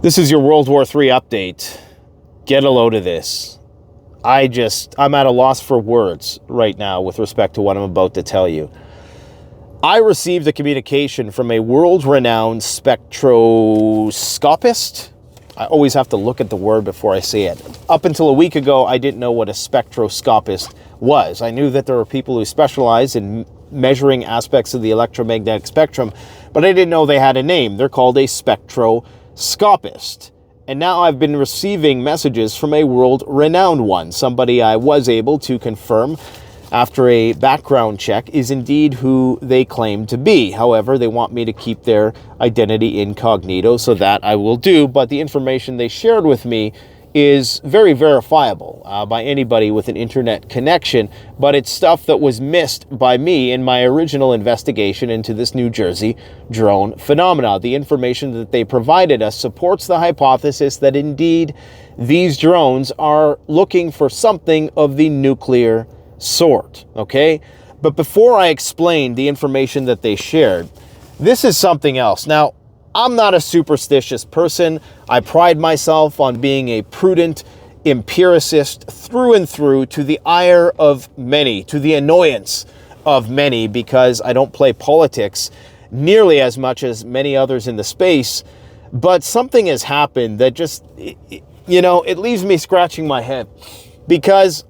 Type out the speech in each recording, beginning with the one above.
This is your World War III update. Get a load of this. I'm at a loss for words right now with respect to what I'm about to tell you. I received a communication from a world-renowned spectroscopist. I always have to look at the word before I say it. Up until a week ago, I didn't know what a spectroscopist was. I knew that there were people who specialize in measuring aspects of the electromagnetic spectrum, but I didn't know they had a name. They're called a spectroscopist. And now I've been receiving messages from a world-renowned one, somebody I was able to confirm after a background check is indeed who they claim to be. However, they want me to keep their identity incognito, so that I will do, but the information they shared with me is very verifiable by anybody with an internet connection, but it's stuff that was missed by me in my original investigation into this New Jersey drone phenomena. The information that they provided us supports the hypothesis that indeed these drones are looking for something of the nuclear sort, okay? But before I explain the information that they shared, this is something else. Now, I'm not a superstitious person. I pride myself on being a prudent empiricist through and through, to the ire of many, to the annoyance of many, because I don't play politics nearly as much as many others in the space. But something has happened that just, it leaves me scratching my head, because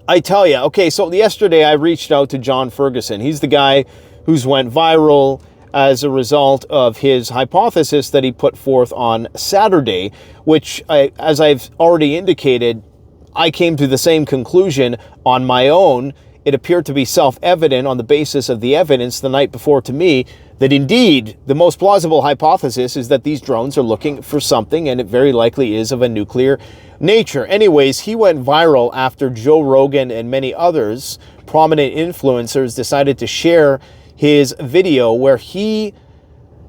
I tell you, okay, so yesterday I reached out to John Ferguson. He's the guy who's went viral as a result of his hypothesis that he put forth on Saturday, which, as I've already indicated, I came to the same conclusion on my own. It appeared to be self-evident on the basis of the evidence the night before to me that indeed the most plausible hypothesis is that these drones are looking for something, and it very likely is of a nuclear nature. Anyways, he went viral after Joe Rogan and many others, prominent influencers, decided to share his video where he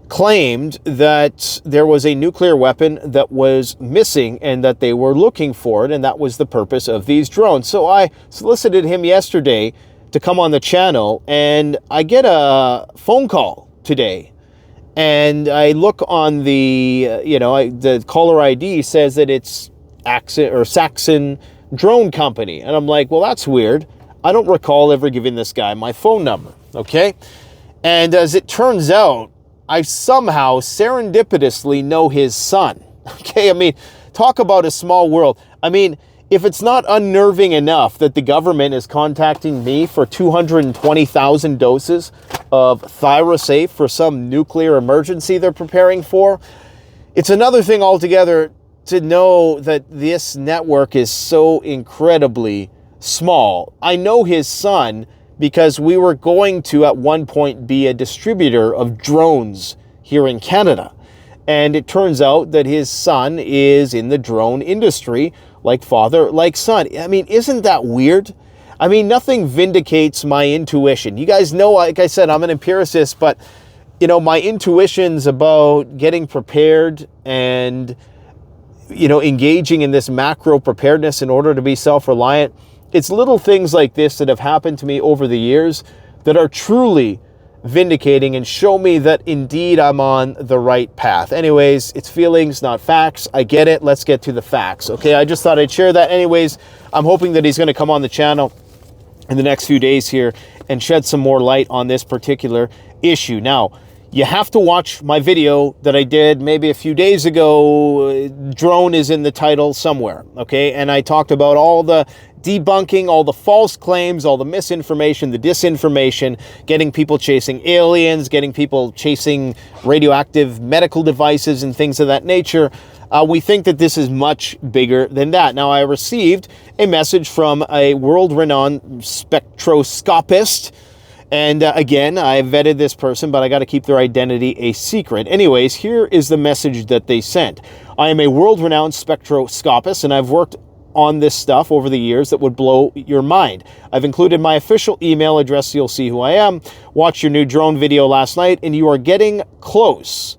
claimed that there was a nuclear weapon that was missing and that they were looking for it, and that was the purpose of these drones. So I solicited him yesterday to come on the channel, and I get a phone call today. And I look on the, the caller ID says that it's Saxon Drone Company. And I'm like, well, that's weird. I don't recall ever giving this guy my phone number, okay? And as it turns out, I somehow serendipitously know his son, okay? I mean, talk about a small world. I mean, if it's not unnerving enough that the government is contacting me for 220,000 doses of Thyrosafe for some nuclear emergency they're preparing for, it's another thing altogether to know that this network is so incredibly small. I know his son because we were going to at one point be a distributor of drones here in Canada. And it turns out that his son is in the drone industry, like father, like son. I mean, isn't that weird? I mean, nothing vindicates my intuition. You guys know, like I said, I'm an empiricist, but, my intuitions about getting prepared and, engaging in this macro preparedness in order to be self-reliant, it's little things like this that have happened to me over the years that are truly vindicating and show me that indeed I'm on the right path. Anyways, it's feelings, not facts. I get it. Let's get to the facts. Okay, I just thought I'd share that. Anyways, I'm hoping that he's going to come on the channel in the next few days here and shed some more light on this particular issue. Now, you have to watch my video that I did maybe a few days ago. Drone is in the title somewhere, okay? And I talked about all the debunking, all the false claims, all the misinformation, the disinformation, getting people chasing aliens, getting people chasing radioactive medical devices and things of that nature. We think that this is much bigger than that. Now, I received a message from a world-renowned spectroscopist. And again, I vetted this person, but I got to keep their identity a secret. Anyways, here is the message that they sent. I am a world-renowned spectroscopist, and I've worked on this stuff over the years that would blow your mind. I've included my official email address so you'll see who I am. Watched your new drone video last night, and you are getting closer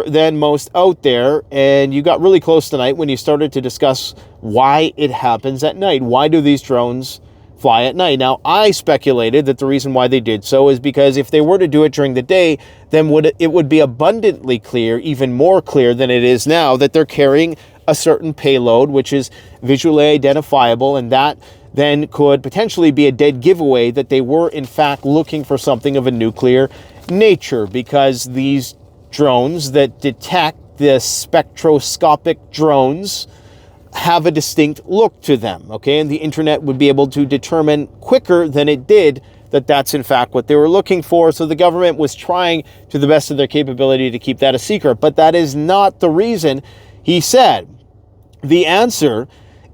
than most out there, and you got really close tonight when you started to discuss why it happens at night. Why do these drones fly at night. Now, I speculated that the reason why they did so is because if they were to do it during the day, then it would be abundantly clear, even more clear than it is now, that they're carrying a certain payload, which is visually identifiable, and that then could potentially be a dead giveaway that they were in fact looking for something of a nuclear nature, because these drones that detect the spectroscopic drones have a distinct look to them, okay? And the internet would be able to determine quicker than it did that that's in fact what they were looking for. So the government was trying to the best of their capability to keep that a secret, but that is not the reason, he said. The answer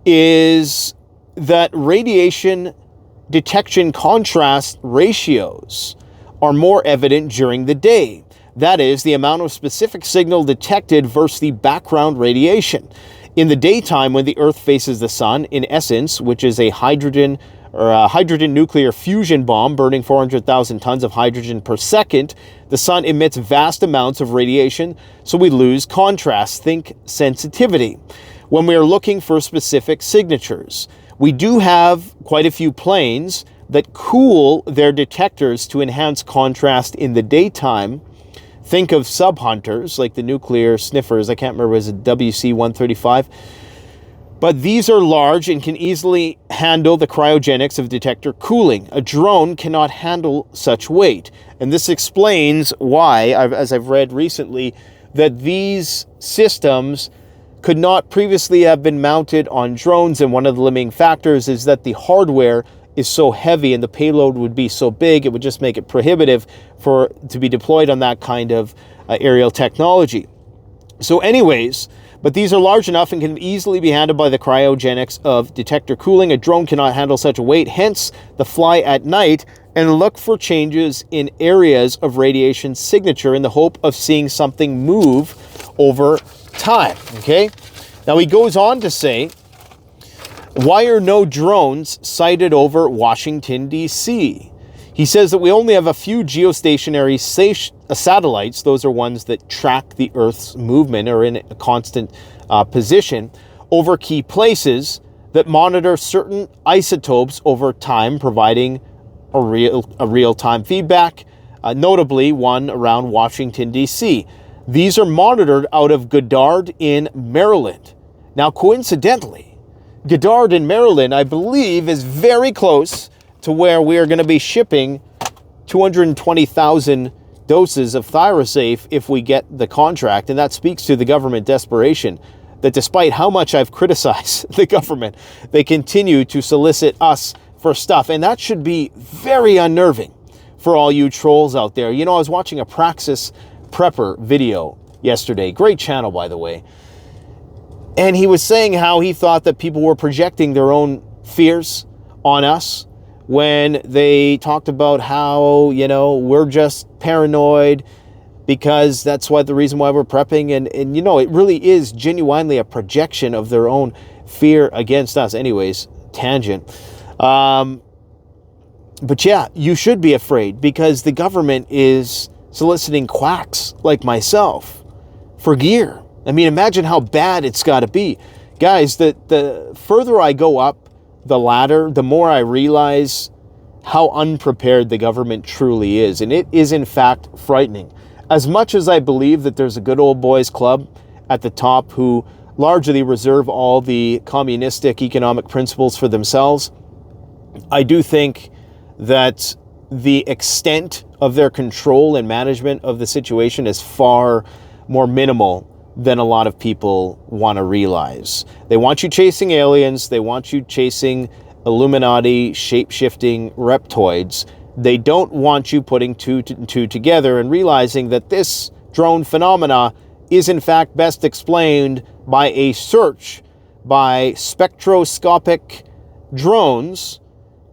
is that radiation detection contrast ratios are more evident during the day. That is, the amount of specific signal detected versus the background radiation. In the daytime, when the Earth faces the sun, in essence, which is a hydrogen nuclear fusion bomb burning 400,000 tons of hydrogen per second, the sun emits vast amounts of radiation, so we lose contrast. Think sensitivity. When we are looking for specific signatures, we do have quite a few planes that cool their detectors to enhance contrast in the daytime. Think of sub-hunters, like the nuclear sniffers. I can't remember, was it WC-135? But these are large and can easily handle the cryogenics of detector cooling. A drone cannot handle such weight. And this explains why, as I've read recently, that these systems could not previously have been mounted on drones. And one of the limiting factors is that the hardware is so heavy and the payload would be so big, it would just make it prohibitive to be deployed on that kind of aerial technology. So anyways, but these are large enough and can easily be handled by the cryogenics of detector cooling. A drone cannot handle such a weight, hence the fly at night and look for changes in areas of radiation signature in the hope of seeing something move over time, okay? Now he goes on to say, why are no drones sighted over Washington, D.C.? He says that we only have a few geostationary satellites. Those are ones that track the Earth's movement or in a constant position over key places that monitor certain isotopes over time, providing a real-time feedback, notably one around Washington, D.C. These are monitored out of Goddard in Maryland. Now, coincidentally, Goddard in Maryland, I believe, is very close to where we are going to be shipping 220,000 doses of Thyrosafe if we get the contract. And that speaks to the government desperation, that despite how much I've criticized the government, they continue to solicit us for stuff. And that should be very unnerving for all you trolls out there. You know, I was watching a Praxis Prepper video yesterday. Great channel, by the way. And he was saying how he thought that people were projecting their own fears on us when they talked about how, you know, we're just paranoid because that's why the reason why we're prepping. And you know, it really is genuinely a projection of their own fear against us. Anyways, tangent. But yeah, you should be afraid because the government is soliciting quacks like myself for gear. I mean, imagine how bad it's got to be. Guys, the further I go up the ladder, the more I realize how unprepared the government truly is. And it is, in fact, frightening. As much as I believe that there's a good old boys club at the top who largely reserve all the communistic economic principles for themselves, I do think that the extent of their control and management of the situation is far more minimal than a lot of people want to realize. They want you chasing aliens. They want you chasing Illuminati shape-shifting reptoids. They don't want you putting two together and realizing that this drone phenomena is in fact best explained by a search by spectroscopic drones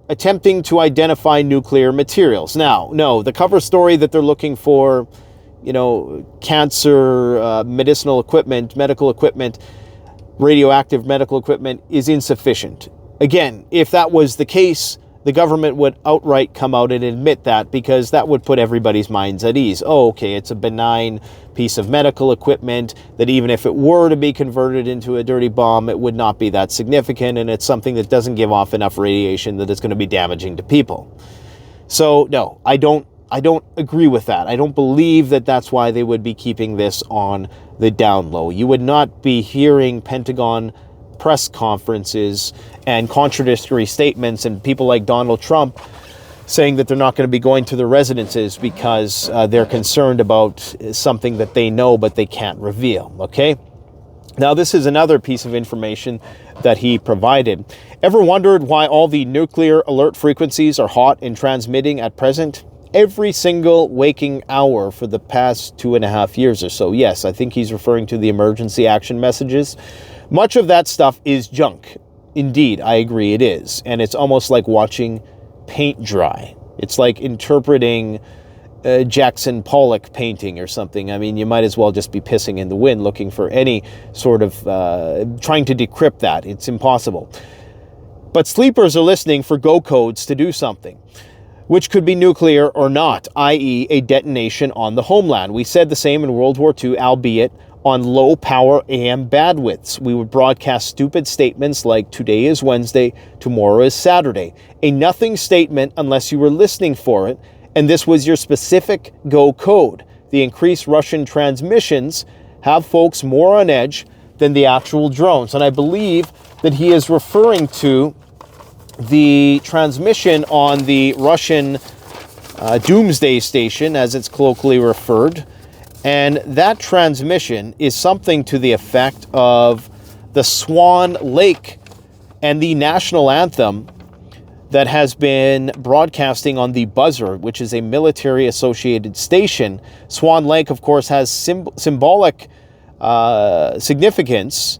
attempting to identify nuclear materials. Now, no, the cover story that they're looking for, you know, cancer, medicinal equipment, medical equipment, radioactive medical equipment is insufficient. Again, if that was the case, the government would outright come out and admit that, because that would put everybody's minds at ease. Oh, okay, it's a benign piece of medical equipment. that even if it were to be converted into a dirty bomb, it would not be that significant, and it's something that doesn't give off enough radiation that it's going to be damaging to people. So no, I don't agree with that. I don't believe that that's why they would be keeping this on the down low. You would not be hearing Pentagon press conferences and contradictory statements and people like Donald Trump saying that they're not going to be going to their residences because they're concerned about something that they know but they can't reveal, okay? Now, this is another piece of information that he provided. Ever wondered why all the nuclear alert frequencies are hot and transmitting at present? Every single waking hour for the past 2.5 years or so. Yes, I think he's referring to the emergency action messages. Much of that stuff is junk. Indeed, I agree it is. And it's almost like watching paint dry. It's like interpreting Jackson Pollock painting or something. I mean, you might as well just be pissing in the wind looking for any sort of trying to decrypt that. It's impossible. But sleepers are listening for go codes to do something, which could be nuclear or not, i.e. a detonation on the homeland. We said the same in World War II, albeit on low-power AM bandwidths. We would broadcast stupid statements like, today is Wednesday, tomorrow is Saturday. A nothing statement unless you were listening for it, and this was your specific go code. The increased Russian transmissions have folks more on edge than the actual drones. And I believe that he is referring to the transmission on the Russian Doomsday station, as it's colloquially referred. And that transmission is something to the effect of the Swan Lake and the national anthem that has been broadcasting on the buzzer, which is a military-associated station. Swan Lake, of course, has symbolic significance,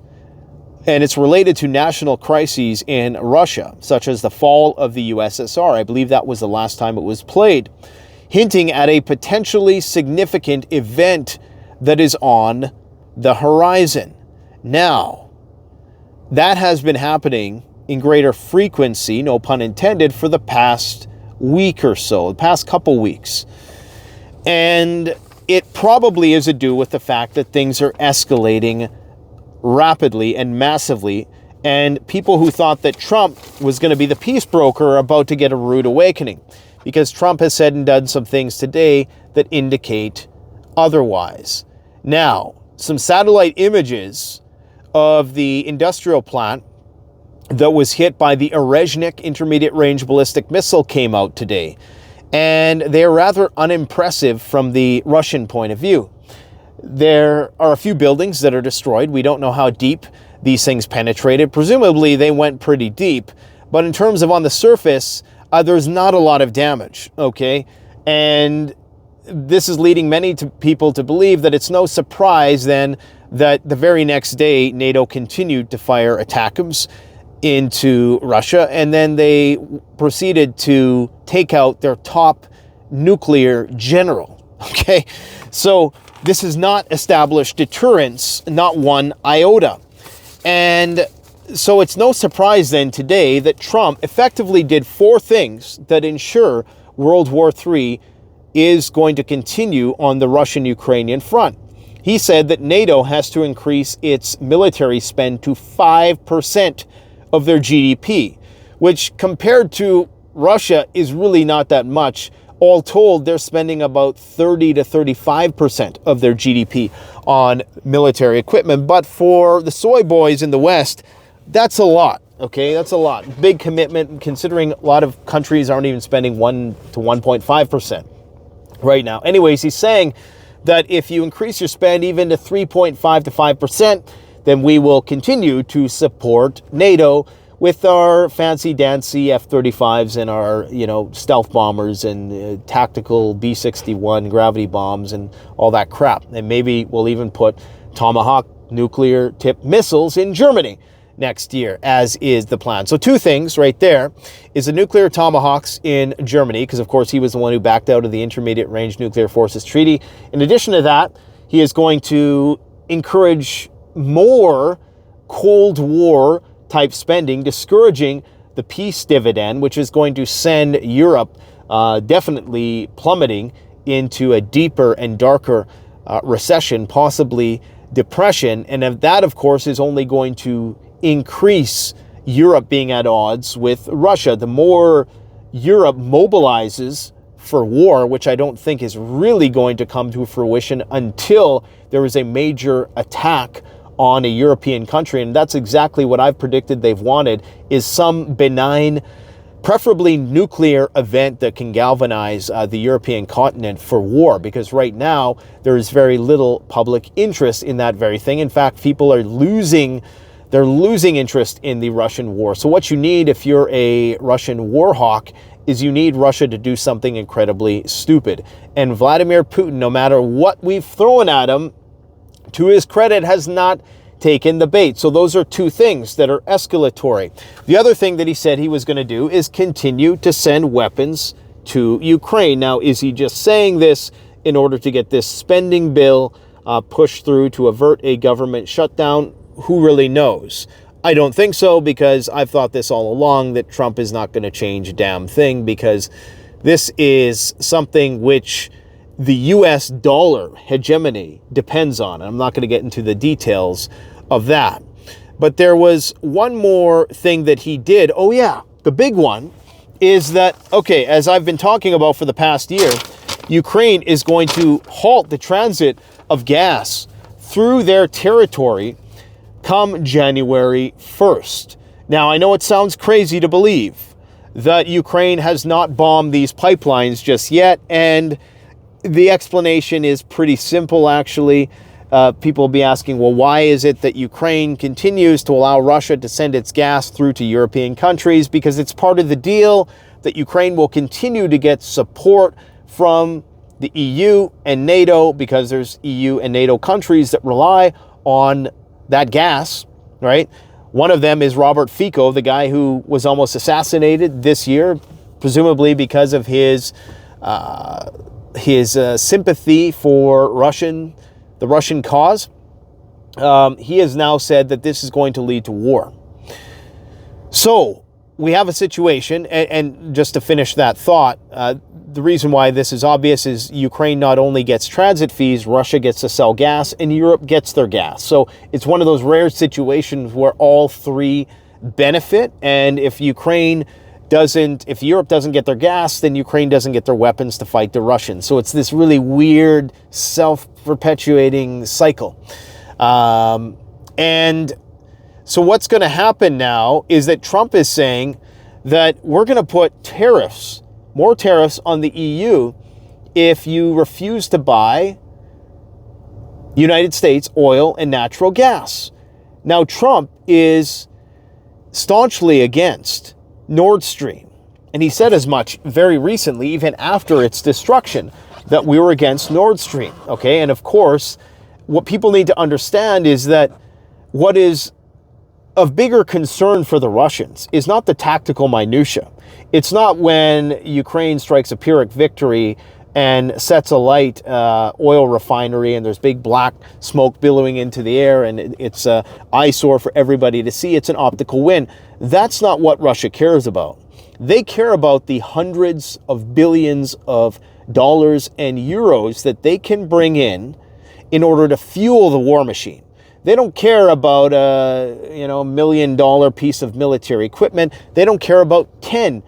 and it's related to national crises in Russia, such as the fall of the USSR. I believe that was the last time it was played, hinting at a potentially significant event that is on the horizon. Now, that has been happening in greater frequency, no pun intended, for the past week or so, the past couple weeks. And it probably is to do with the fact that things are escalating rapidly and massively, and people who thought that Trump was going to be the peace broker are about to get a rude awakening, because Trump has said and done some things today that indicate otherwise. Now, some satellite images of the industrial plant that was hit by the Orezhnik intermediate-range ballistic missile came out today, and they're rather unimpressive from the Russian point of view. There are a few buildings that are destroyed. We don't know how deep these things penetrated. Presumably, they went pretty deep, but in terms of on the surface, there's not a lot of damage, okay? And this is leading many people to believe that it's no surprise then that the very next day, NATO continued to fire ATACMS into Russia, and then they proceeded to take out their top nuclear general, okay? So this has not established deterrence, not one iota. And so it's no surprise then today that Trump effectively did 4 things that ensure World War III is going to continue on the Russian-Ukrainian front. He said that NATO has to increase its military spend to 5% of their GDP, which compared to Russia is really not that much. All told, they're spending about 30 to 35% of their GDP on military equipment. But for the soy boys in the West, that's a lot, okay? That's a lot. Big commitment, considering a lot of countries aren't even spending 1 to 1.5% right now. Anyways, he's saying that if you increase your spend even to 3.5 to 5%, then we will continue to support NATO with our fancy-dancy F-35s and our, stealth bombers and tactical B-61 gravity bombs and all that crap. And maybe we'll even put Tomahawk nuclear-tipped missiles in Germany next year, as is the plan. So 2 things right there is the nuclear Tomahawks in Germany, because of course he was the one who backed out of the Intermediate Range Nuclear Forces Treaty. In addition to that, he is going to encourage more Cold War type spending, discouraging the peace dividend, which is going to send Europe definitely plummeting into a deeper and darker recession, possibly depression. And that, of course, is only going to increase Europe being at odds with Russia. The more Europe mobilizes for war, which I don't think is really going to come to fruition until there is a major attack on a European country, and that's exactly what I've predicted they've wanted, is some benign, preferably nuclear event that can galvanize the European continent for war, because right now there is very little public interest in that very thing. In fact, people are losing interest in the Russian war. So what you need if you're a Russian war hawk is you need Russia to do something incredibly stupid. And Vladimir Putin, no matter what we've thrown at him, to his credit, has not taken the bait. So those are two things that are escalatory. The other thing that he said he was going to do is continue to send weapons to Ukraine. Now, is he just saying this in order to get this spending bill pushed through to avert a government shutdown? Who really knows? I don't think so, because I've thought this all along, that Trump is not going to change a damn thing, because this is something which the US dollar hegemony depends on. I'm not going to get into the details of that. But there was one more thing that he did. Oh yeah, the big one is that, okay, as I've been talking about for the past year, Ukraine is going to halt the transit of gas through their territory come January 1st. Now, I know it sounds crazy to believe that Ukraine has not bombed these pipelines just yet, and the explanation is pretty simple, actually. People will be asking, well, why is it that Ukraine continues to allow Russia to send its gas through to European countries? Because it's part of the deal that Ukraine will continue to get support from the EU and NATO, because there's EU and NATO countries that rely on that gas, right? One of them is Robert Fico, the guy who was almost assassinated this year, presumably because of his sympathy for the Russian cause. He has now said that this is going to lead to war. So we have a situation, and just to finish that thought, the reason why this is obvious is Ukraine not only gets transit fees, Russia gets to sell gas, and Europe gets their gas. So it's one of those rare situations where all three benefit, and if Europe doesn't get their gas, then Ukraine doesn't get their weapons to fight the Russians. So it's this really weird, self-perpetuating cycle. And so what's going to happen now is that Trump is saying that we're going to put more tariffs on the EU if you refuse to buy United States oil and natural gas. Now, Trump is staunchly against Nord Stream. And he said as much very recently, even after its destruction, that we were against Nord Stream. Okay, and of course, what people need to understand is that what is of bigger concern for the Russians is not the tactical minutia. It's not when Ukraine strikes a Pyrrhic victory and sets alight oil refinery and there's big black smoke billowing into the air and it's an eyesore for everybody to see. It's an optical win. That's not what Russia cares about. They care about the hundreds of billions of dollars and euros that they can bring in order to fuel the war machine. They don't care about a $1 million piece of military equipment. They don't care about $20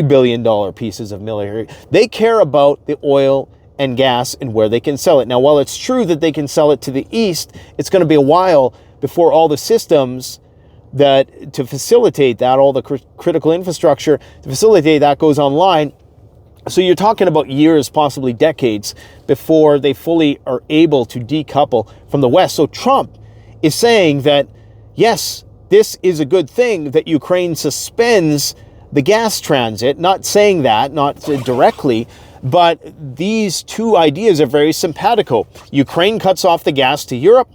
billion pieces of military. They care about the oil and gas and where they can sell it. Now, while it's true that they can sell it to the east, it's going to be a while before all the systems to facilitate that, all the critical infrastructure to facilitate that goes online. So you're talking about years, possibly decades, before they fully are able to decouple from the West. So Trump is saying that, yes, this is a good thing that Ukraine suspends the gas transit, not saying that, not directly, but these two ideas are very simpatico. Ukraine cuts off the gas to Europe,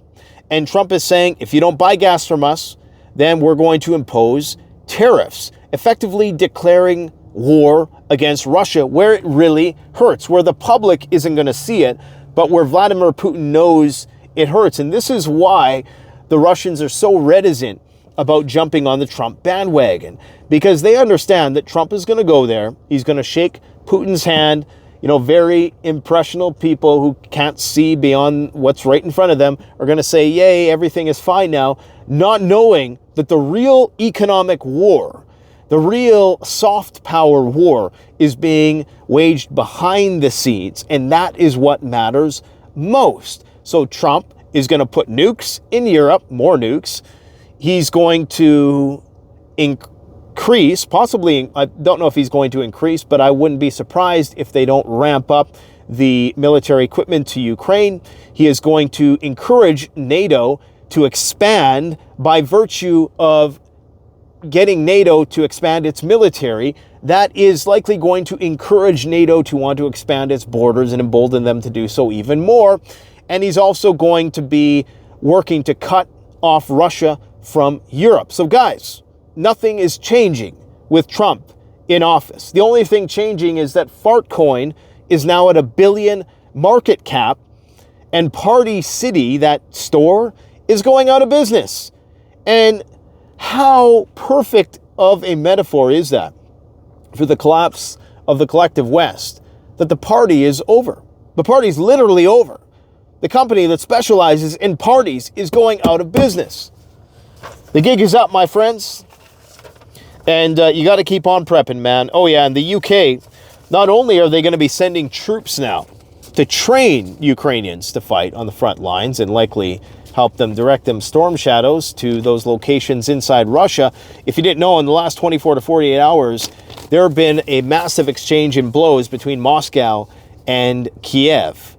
and Trump is saying, if you don't buy gas from us, then we're going to impose tariffs, effectively declaring war against Russia where it really hurts, where the public isn't going to see it, but where Vladimir Putin knows it hurts. And this is why the Russians are so reticent about jumping on the Trump bandwagon, because they understand that Trump is going to go there. He's going to shake Putin's hand. very impressionable people who can't see beyond what's right in front of them are going to say, yay, everything is fine now, not knowing that the real economic war, the real soft power war is being waged behind the scenes, and that is what matters most. So Trump is going to put nukes in Europe, more nukes. He's going to increase, possibly, I don't know if he's going to increase, but I wouldn't be surprised if they don't ramp up the military equipment to Ukraine. He is going to encourage NATO to expand by virtue of getting NATO to expand its military. That is likely going to encourage NATO to want to expand its borders and embolden them to do so even more. And he's also going to be working to cut off Russia from Europe. So guys, nothing is changing with Trump in office. The only thing changing is that Fartcoin is now at $1 billion market cap, and Party City, that store, is going out of business. And how perfect of a metaphor is that for the collapse of the collective West, that the party is over. The party's literally over. The company that specializes in parties is going out of business. The gig is up, my friends. And you got to keep on prepping, man. Oh, yeah, in the UK, not only are they going to be sending troops now to train Ukrainians to fight on the front lines and likely help them direct them storm shadows to those locations inside Russia. If you didn't know, in the last 24 to 48 hours, there have been a massive exchange in blows between Moscow and Kiev.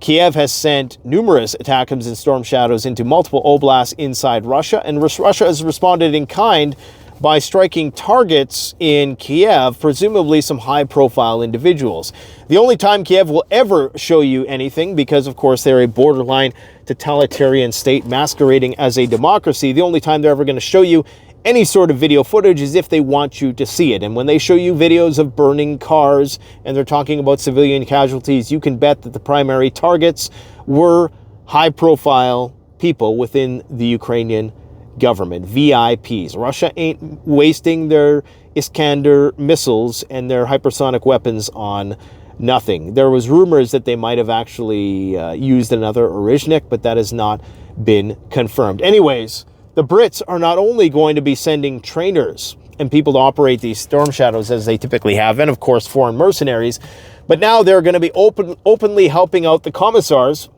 Kiev has sent numerous ATACMS and storm shadows into multiple oblasts inside Russia, and Russia has responded in kind by striking targets in Kiev, presumably some high-profile individuals. The only time Kiev will ever show you anything, because of course they're a borderline totalitarian state masquerading as a democracy, the only time they're ever going to show you any sort of video footage is if they want you to see it. And when they show you videos of burning cars and they're talking about civilian casualties, you can bet that the primary targets were high-profile people within the Ukrainian government, VIPs. Russia ain't wasting their Iskander missiles and their hypersonic weapons on nothing. There was rumors that they might have actually used another Orishnik, but that has not been confirmed. Anyways, the Brits are not only going to be sending trainers and people to operate these storm shadows as they typically have, and of course foreign mercenaries, but now they're going to be openly helping out the commissars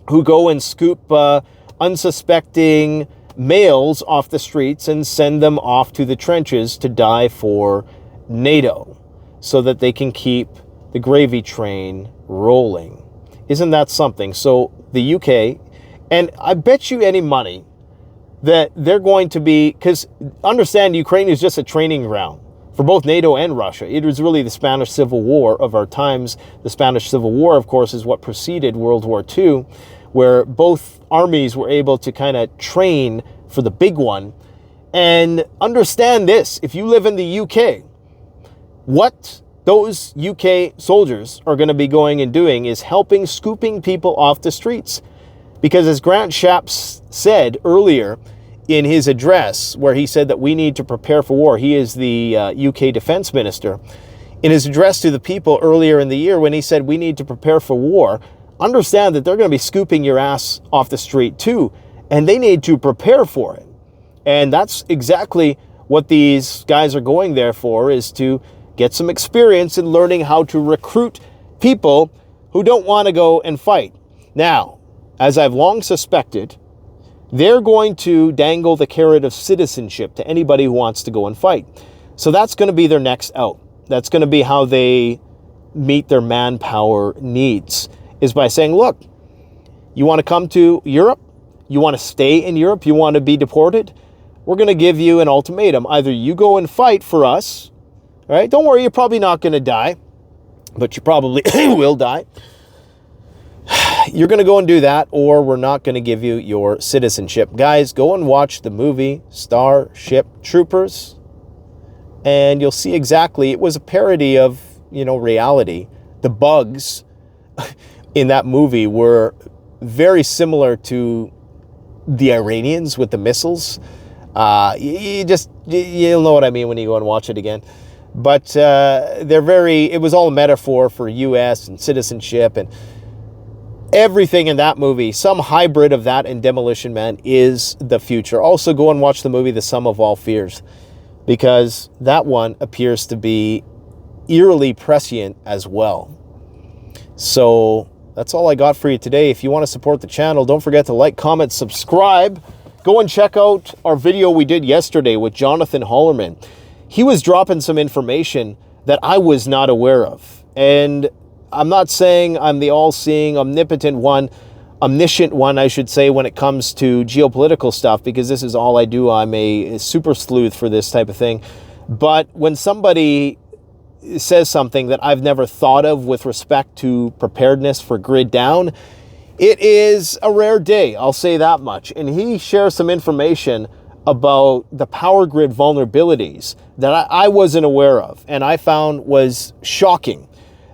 who go and scoop unsuspecting males off the streets and send them off to the trenches to die for NATO so that they can keep the gravy train rolling. Isn't that something? So the UK, and I bet you any money that they're going to be, because understand Ukraine is just a training ground for both NATO and Russia. It was really the Spanish Civil War of our times. The Spanish Civil War, of course, is what preceded World War II, where both armies were able to kind of train for the big one. And understand this, if you live in the UK, what those UK soldiers are going to be going and doing is helping scooping people off the streets. Because as Grant Shapps said earlier in his address, where he said that we need to prepare for war, he is the UK defense minister, in his address to the people earlier in the year when he said we need to prepare for war, understand that they're going to be scooping your ass off the street too, and they need to prepare for it. And that's exactly what these guys are going there for, is to get some experience in learning how to recruit people who don't want to go and fight. Now, as I've long suspected, they're going to dangle the carrot of citizenship to anybody who wants to go and fight. So that's going to be their next out. That's going to be how they meet their manpower needs, is by saying, look, you want to come to Europe? You want to stay in Europe? You want to be deported? We're going to give you an ultimatum. Either you go and fight for us, right? Don't worry, you're probably not going to die, but you probably will die. You're going to go and do that, or we're not going to give you your citizenship. Guys, go and watch the movie Starship Troopers, and you'll see exactly, it was a parody of, reality. The bugs in that movie were very similar to the Iranians with the missiles. You'll know what I mean when you go and watch it again. But it was all a metaphor for U.S. and citizenship and everything in that movie. Some hybrid of that and Demolition Man is the future. Also, go and watch the movie The Sum of All Fears, because that one appears to be eerily prescient as well. So that's all I got for you today. If you want to support the channel, don't forget to like, comment, subscribe. Go and check out our video we did yesterday with Jonathan Hollerman. He was dropping some information that I was not aware of. And I'm not saying I'm the all-seeing, omniscient one, I should say, when it comes to geopolitical stuff, because this is all I do. I'm a super sleuth for this type of thing. But when somebody says something that I've never thought of with respect to preparedness for grid down, it is a rare day, I'll say that much. And he shares some information about the power grid vulnerabilities that I wasn't aware of, and I found was shocking,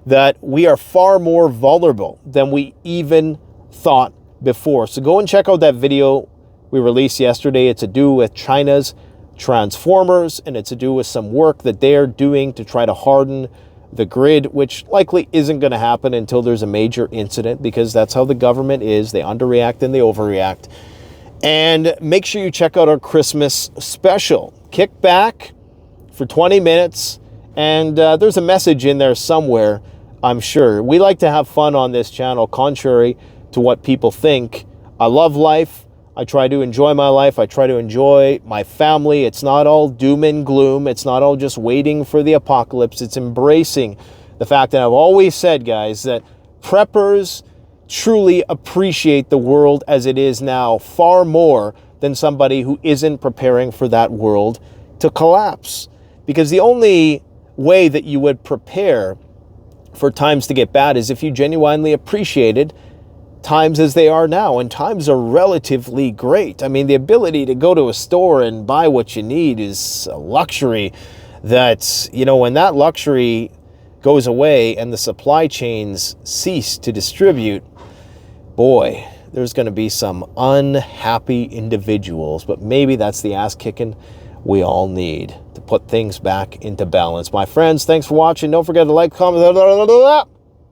that we are far more vulnerable than we even thought before. So go and check out that video we released yesterday. It's to do with China's transformers, and it's to do with some work that they're doing to try to harden the grid, which likely isn't going to happen until there's a major incident, because that's how the government is. They underreact and they overreact. And make sure you check out our Christmas special. Kick back for 20 minutes, and there's a message in there somewhere, I'm sure. We like to have fun on this channel, contrary to what people think. I love life. I try to enjoy my life. I try to enjoy my family. It's not all doom and gloom. It's not all just waiting for the apocalypse. It's embracing the fact that I've always said, guys, that preppers truly appreciate the world as it is now far more than somebody who isn't preparing for that world to collapse. Because the only way that you would prepare for times to get bad is if you genuinely appreciated times as they are now, and times are relatively great. I mean, the ability to go to a store and buy what you need is a luxury that, you know, when that luxury goes away and the supply chains cease to distribute, boy, there's going to be some unhappy individuals. But maybe that's the ass kicking we all need to put things back into balance. My friends, thanks for watching. Don't forget to like, comment,